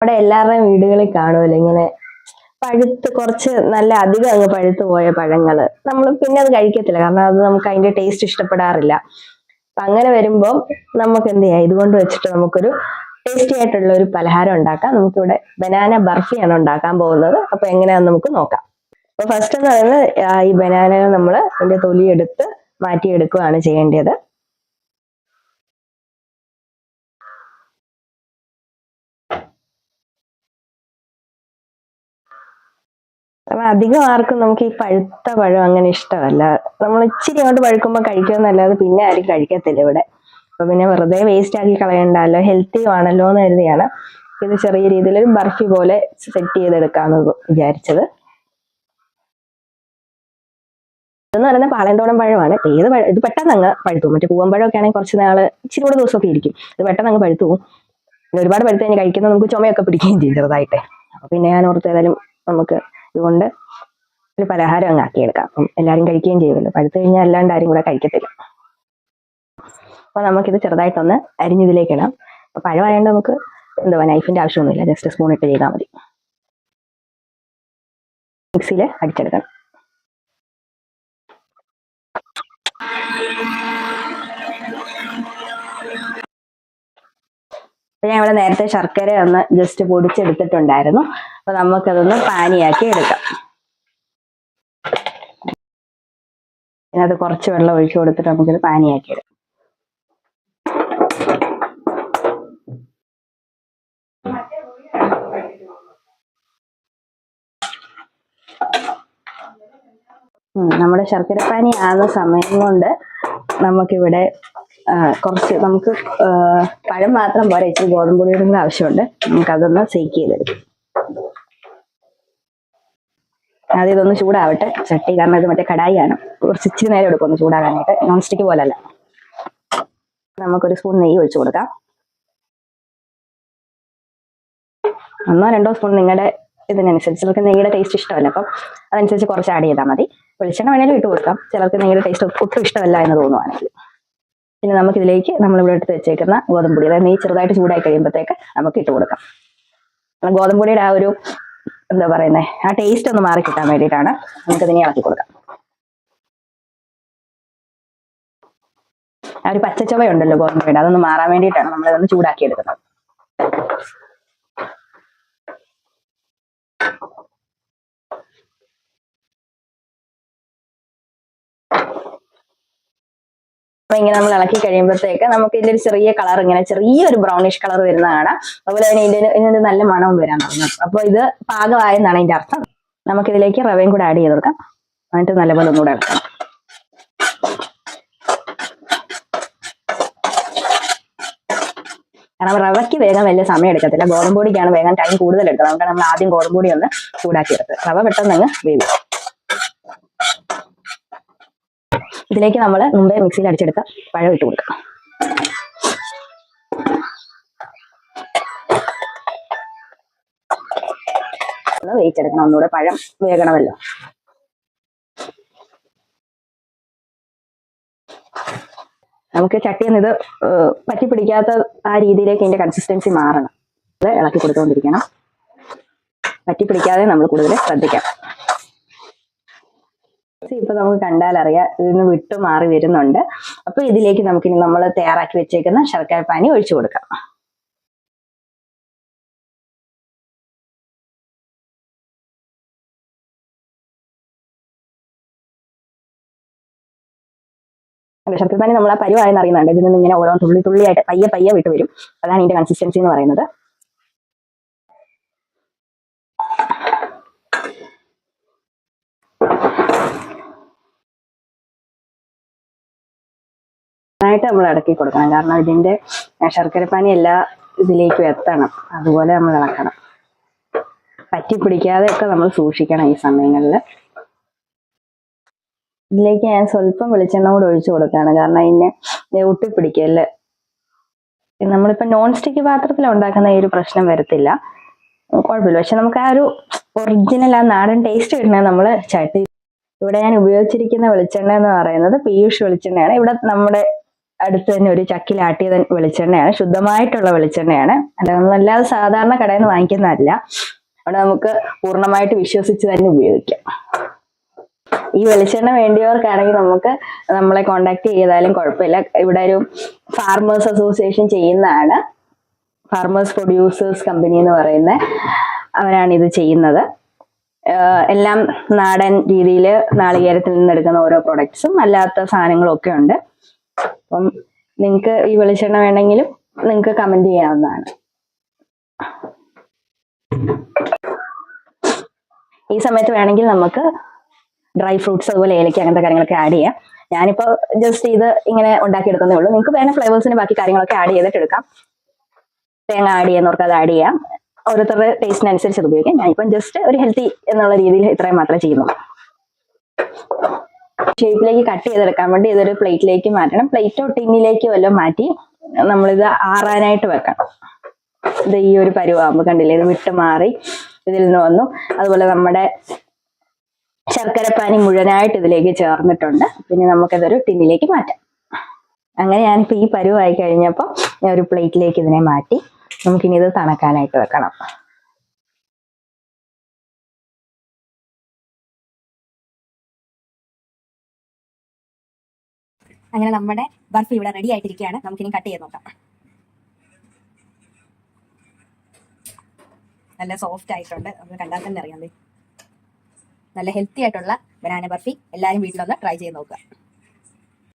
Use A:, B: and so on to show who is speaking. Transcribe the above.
A: നമ്മുടെ എല്ലാവരുടെയും വീടുകളിൽ കാണുമല്ലോ ഇങ്ങനെ പഴുത്ത് കുറച്ച് നല്ല അധികം അങ്ങ് പഴുത്തു പോയ പഴങ്ങള് നമ്മൾ പിന്നെ അത് കഴിക്കത്തില്ല, കാരണം അത് നമുക്ക് അതിന്റെ ടേസ്റ്റ് ഇഷ്ടപ്പെടാറില്ല. അപ്പൊ അങ്ങനെ വരുമ്പോൾ നമുക്ക് എന്ത് ചെയ്യാം, ഇതുകൊണ്ട് വെച്ചിട്ട് നമുക്കൊരു ടേസ്റ്റി ആയിട്ടുള്ള ഒരു പലഹാരം ഉണ്ടാക്കാം. നമുക്കിവിടെ ബനാന ബർഫിയാണ് ഉണ്ടാക്കാൻ പോകുന്നത്. അപ്പൊ എങ്ങനെയാന്ന് നമുക്ക് നോക്കാം. അപ്പൊ ഫസ്റ്റ് എന്ന് പറയുന്നത് ഈ ബനാനകൾ നമ്മൾ അതിന്റെ തൊലി എടുത്ത് മാറ്റിയെടുക്കുകയാണ് ചെയ്യേണ്ടത്. കാരണം അധികം ആർക്കും നമുക്ക് ഈ പഴുത്ത പഴം അങ്ങനെ ഇഷ്ടമല്ല. നമ്മൾ ഇച്ചിരി അങ്ങോട്ട് പഴുക്കുമ്പോൾ കഴിക്കുമെന്നല്ലാതെ പിന്നെ ആരും കഴിക്കത്തില്ല ഇവിടെ. അപ്പൊ പിന്നെ വെറുതെ വേസ്റ്റ് ആക്കി കളയണ്ടല്ലോ, ഹെൽത്തി ആണല്ലോ എന്ന് കരുതിയാണ് ഇത് ചെറിയ രീതിയിൽ ഒരു ബർഫി പോലെ സെറ്റ് ചെയ്തെടുക്കാമെന്ന് വിചാരിച്ചത്. എന്ന് പറയുന്നത് പാളയന്തോടൻ പഴമാണ്. ഇത് പെട്ടെന്ന് അങ്ങ് പഴുത്തു. മറ്റേ പൂവമ്പഴമൊക്കെ ആണെങ്കിൽ കുറച്ച് നാള് ഇച്ചിരി കൂടെ ദിവസമൊക്കെ ഇരിക്കും. ഇത് പെട്ടെന്ന് അങ്ങ് പഴുത്തു പോകും. ഒരുപാട് പഴുത്ത് കഴിഞ്ഞ് കഴിക്കുന്നത് നമുക്ക് ചുമയൊക്കെ പിടിക്കുകയും ചെയ്യും ചെറുതായിട്ട്. അപ്പൊ പിന്നെ ഞാൻ ഓർത്ത് ഏതായാലും നമുക്ക് ഇതുകൊണ്ട് ഒരു പലഹാരം അങ്ങ് ആക്കിയെടുക്കാം. അപ്പം എല്ലാവരും കഴിക്കുകയും ചെയ്യുമല്ലോ. പഴുത്ത് കഴിഞ്ഞാൽ അല്ലാണ്ട് ആരും കൂടെ കഴിക്കത്തില്ല. അപ്പൊ നമുക്കിത് ചെറുതായിട്ടൊന്ന് അരിഞ്ഞിതിലേക്ക് ഇടാം. അപ്പൊ പഴമായതുകൊണ്ട് നമുക്ക് എന്തുവാ നൈഫിന്റെ ആവശ്യമൊന്നുമില്ല, ജസ്റ്റ് സ്പൂൺ ഇട്ട് ചെയ്താൽ മതി. മിക്സിയിൽ അടിച്ചെടുക്കണം. ഞാൻ ഇവിടെ നേരത്തെ ശർക്കര ഒന്ന് ജസ്റ്റ് പൊടിച്ചെടുത്തിട്ടുണ്ടായിരുന്നു. അപ്പൊ നമുക്കതൊന്ന് പാനിയാക്കി എടുക്കാം. അതിനകത്ത് കുറച്ച് വെള്ളം ഒഴിച്ചു കൊടുത്തിട്ട് നമുക്കിത് പാനിയാക്കി എടുക്കാം. നമ്മുടെ ശർക്കരപ്പാനി ആകുന്ന സമയം കൊണ്ട് നമുക്കിവിടെ നമുക്ക് പഴം മാത്രം പോരാ, ഇച്ചിരി ഗോതമ്പ് പൊടിയുടെ കൂടെ ആവശ്യമുണ്ട്. നമുക്കതൊന്ന് സേക്ക് ചെയ്തെടുക്കും. ആദ്യം ഇതൊന്ന് ചൂടാവട്ടെ ചട്ടി, കാരണം ഇത് മറ്റേ കടായിയാണ്. കുറച്ച് ഇച്ചിരി നേരം എടുക്കും ഒന്ന് ചൂടാകാനായിട്ട്, നോൺ സ്റ്റിക്ക് പോലല്ല. നമുക്കൊരു സ്പൂൺ നെയ്യ് ഒഴിച്ചു കൊടുക്കാം. 1-2 സ്പൂൺ നിങ്ങളുടെ ഇതിനനുസരിച്ച്. ചിലർക്ക് നെയ്യുടെ ടേസ്റ്റ് ഇഷ്ടമല്ല, അപ്പം അതനുസരിച്ച് കുറച്ച് ആഡ് ചെയ്താൽ മതി. വെളിച്ചെണ്ണ വേണേലും ഇട്ട് കൊടുക്കാം, ചിലർക്ക് നെയ്യുടെ ടേസ്റ്റ് ഒട്ടും ഇഷ്ടമല്ല എന്ന് തോന്നുവാണെങ്കിൽ. പിന്നെ നമുക്കിതിലേക്ക് നമ്മളിവിടെ എടുത്ത് വെച്ചേക്കുന്ന ഗോതമ്പൊടി, അതായത് നെയ്യ് ചെറുതായിട്ട് ചൂടായി കഴിയുമ്പോഴത്തേക്ക് നമുക്ക് ഇട്ട് കൊടുക്കാം. ഗോതമ്പൊടിയുടെ ആ ഒരു എന്താ പറയുന്നത്, ആ ടേസ്റ്റ് ഒന്ന് മാറി കിട്ടാൻ വേണ്ടിയിട്ടാണ് നമുക്കിതിനെ ഇളക്കി കൊടുക്കാം. ആ ഒരു പച്ചച്ചവയുണ്ടല്ലോ ഗോതമ്പൊടിയുടെ, അതൊന്ന് മാറാൻ വേണ്ടിയിട്ടാണ് നമ്മളിതൊന്ന് ചൂടാക്കി എടുക്കുന്നത്. അപ്പൊ ഇങ്ങനെ നമ്മൾ ഇളക്കി കഴിയുമ്പോഴത്തേക്ക് നമുക്ക് ഇതിന്റെ ഒരു ചെറിയ കളർ, ഇങ്ങനെ ചെറിയൊരു ബ്രൗണിഷ് കളർ വരുന്ന കാണാം. അതുപോലെ തന്നെ ഇതിന്റെ നല്ല മണവും വരാൻ തുടങ്ങും. അപ്പൊ ഇത് പാകമായെന്നാണ് ഇതിന്റെ അർത്ഥം. നമുക്കിതിലേക്ക് റവയും കൂടെ ആഡ് ചെയ്ത് കൊടുക്കാം. എന്നിട്ട് നല്ലപോലെ ഒന്നുകൂടെ ഇളക്കാം. കാരണം റവയ്ക്ക് വേഗം വലിയ സമയം എടുക്കത്തില്ല, ഗോതമ്പൊടിക്കാണ് വേഗം ടൈം കൂടുതൽ എടുക്കുന്നത്. നമുക്ക് നമ്മൾ ആദ്യം ഗോതമ്പൊടി ഒന്ന് ചൂടാക്കി എടുത്ത് റവ പെട്ടെന്ന് അങ്ങ് വേവും. ഇതിലേക്ക് നമ്മൾ മുമ്പേ മിക്സിയിൽ അടിച്ചെടുത്ത പഴം ഇട്ട് കൊടുക്കാം. ഒന്ന് വേവിച്ചെടുക്കണം, ഒന്നുകൂടെ പഴം വേകണമല്ലോ. നമുക്ക് ചട്ടിയിൽ ഇത് പറ്റി പിടിക്കാത്ത ആ രീതിയിലേക്ക് ഇതിന്റെ കൺസിസ്റ്റൻസി മാറണം. അത് ഇളക്കി കൊടുത്തുകൊണ്ടിരിക്കണം. പറ്റി പിടിക്കാതെ നമ്മൾ കൂടുതൽ ശ്രദ്ധിക്കണം. ഇപ്പൊ നമുക്ക് കണ്ടാൽ അറിയാം ഇതിന് വിട്ടു മാറി വരുന്നുണ്ട്. അപ്പൊ ഇതിലേക്ക് നമുക്കിനി നമ്മൾ തയ്യാറാക്കി വെച്ചേക്കുന്ന ശർക്കര പാനി ഒഴിച്ചു കൊടുക്കാം. ശർക്കര പാനി നമ്മൾ ആ പരുവായെന്ന് അറിയുന്നുണ്ട്. ഇതിൽ നിന്ന് ഇങ്ങനെ ഓരോ തുള്ളി തുള്ളിയായിട്ട് പയ്യെ പയ്യെ വിട്ട് വരും. അതാണ് ഇതിന്റെ കൺസിസ്റ്റൻസി എന്ന് പറയുന്നത്. നന്നായിട്ട് നമ്മൾ ഇളക്കി കൊടുക്കണം, കാരണം ഇതിന്റെ ശർക്കരപ്പാനി എല്ലാ ഇതിലേക്കും എത്തണം. അതുപോലെ നമ്മൾ ഇളക്കണം. പറ്റി പിടിക്കാതെ ഒക്കെ നമ്മൾ സൂക്ഷിക്കണം ഈ സമയങ്ങളിൽ. ഇതിലേക്ക് ഞാൻ സ്വല്പം വെളിച്ചെണ്ണ കൂടെ ഒഴിച്ചു കൊടുക്കുകയാണ്, കാരണം ഇതിനെ ഒട്ടിപ്പിടിക്കല്ലേ. നമ്മളിപ്പോ നോൺ സ്റ്റിക്ക് പാത്രത്തിൽ ഉണ്ടാക്കുന്ന ഈ ഒരു പ്രശ്നം വരത്തില്ല, കുഴപ്പമില്ല. പക്ഷെ നമുക്ക് ആ ഒരു ഒറിജിനൽ ആ നാടൻ ടേസ്റ്റ് കിട്ടണേ നമ്മൾ ചട്ടി. ഇവിടെ ഞാൻ ഉപയോഗിച്ചിരിക്കുന്ന വെളിച്ചെണ്ണ എന്ന് പറയുന്നത് പീയൂഷ് വെളിച്ചെണ്ണയാണ്. ഇവിടെ നമ്മുടെ അടുത്ത് തന്നെ ഒരു ചക്കിലാട്ടിയ വെളിച്ചെണ്ണയാണ്, ശുദ്ധമായിട്ടുള്ള വെളിച്ചെണ്ണയാണ്, അല്ലാതെ സാധാരണ കടയിൽ നിന്ന് വാങ്ങിക്കുന്നതല്ല. അവിടെ നമുക്ക് പൂർണ്ണമായിട്ട് വിശ്വസിച്ച് തന്നെ ഉപയോഗിക്കാം. ഈ വെളിച്ചെണ്ണ വേണ്ടിയവർക്കാണെങ്കിൽ നമുക്ക് നമ്മളെ കോണ്ടാക്ട് ചെയ്താലും കുഴപ്പമില്ല. ഇവിടെ ഒരു ഫാർമേഴ്സ് അസോസിയേഷൻ ചെയ്യുന്നതാണ്, ഫാർമേഴ്സ് പ്രൊഡ്യൂസേഴ്സ് കമ്പനി എന്ന് പറയുന്നത്, അവരാണ് ഇത് ചെയ്യുന്നത്. എല്ലാം നാടൻ രീതിയിൽ നാളികേരത്തിൽ നിന്നെടുക്കുന്ന ഓരോ പ്രൊഡക്ട്സും അല്ലാത്ത സാധനങ്ങളും ഒക്കെ ഉണ്ട്. അപ്പം നിങ്ങൾക്ക് ഈ വെളിച്ചെണ്ണ വേണമെങ്കിലും നിങ്ങൾക്ക് കമന്റ് ചെയ്യാവുന്നതാണ്. ഈ സമയത്ത് വേണമെങ്കിൽ നമുക്ക് ഡ്രൈ ഫ്രൂട്ട്സ് അതുപോലെ ഏലക്ക അങ്ങനത്തെ കാര്യങ്ങളൊക്കെ ആഡ് ചെയ്യാം. ഞാനിപ്പോ ജസ്റ്റ് ഇത് ഇങ്ങനെ ഉണ്ടാക്കിയെടുക്കുന്നേ ഉള്ളൂ. നിങ്ങൾക്ക് വേണം ഫ്ലേവേഴ്സിന് ബാക്കി കാര്യങ്ങളൊക്കെ ആഡ് ചെയ്തിട്ട് എടുക്കാം. തേങ്ങ ആഡ് ചെയ്യുന്നവർക്ക് അത് ആഡ് ചെയ്യാം. ഓരോരുത്തരുടെ ടേസ്റ്റിനനുസരിച്ച് അത് ഉപയോഗിക്കാം. ഞാനിപ്പം ജസ്റ്റ് ഒരു ഹെൽത്തി എന്നുള്ള രീതിയിൽ ഇത്രയും മാത്രമേ ചെയ്യുന്നുള്ളൂ. ഷേപ്പിലേക്ക് കട്ട് ചെയ്തെടുക്കാൻ വേണ്ടി ഇതൊരു പ്ലേറ്റിലേക്ക് മാറ്റണം. പ്ലേറ്റോ ടിന്നിലേക്കോ വല്ലതും മാറ്റി നമ്മളിത് ആറാനായിട്ട് വെക്കണം. ഇത് ഈ ഒരു പരുവാകുമ്പോൾ കണ്ടില്ലേ, ഇത് വിട്ട് മാറി ഇതിൽ നിന്ന് വന്നു. അതുപോലെ നമ്മുടെ ശർക്കരപ്പാനി മുഴുവനായിട്ട് ഇതിലേക്ക് ചേർന്നിട്ടുണ്ട്. പിന്നെ നമുക്കതൊരു ടിന്നിലേക്ക് മാറ്റാം. അങ്ങനെ ഞാനിപ്പോൾ ഈ പരുവായി കഴിഞ്ഞപ്പോൾ ഞാൻ ഒരു പ്ലേറ്റിലേക്ക് ഇതിനെ മാറ്റി നമുക്കിനി ഇത് തണുക്കാനായിട്ട് വെക്കണം.
B: അങ്ങനെ നമ്മുടെ ബർഫി ഇവിടെ റെഡി ആയിട്ടിരിക്കുകയാണ്. നമുക്കിനി കട്ട് ചെയ്ത് നോക്കാം. നല്ല സോഫ്റ്റ് ആയിട്ടുണ്ട്, നമുക്ക് കണ്ടാൽ തന്നെ അറിയാം. നല്ല ഹെൽത്തി ആയിട്ടുള്ള ബനാന ബർഫി എല്ലാവരും വീട്ടിലൊന്ന് ട്രൈ ചെയ്ത് നോക്കുക.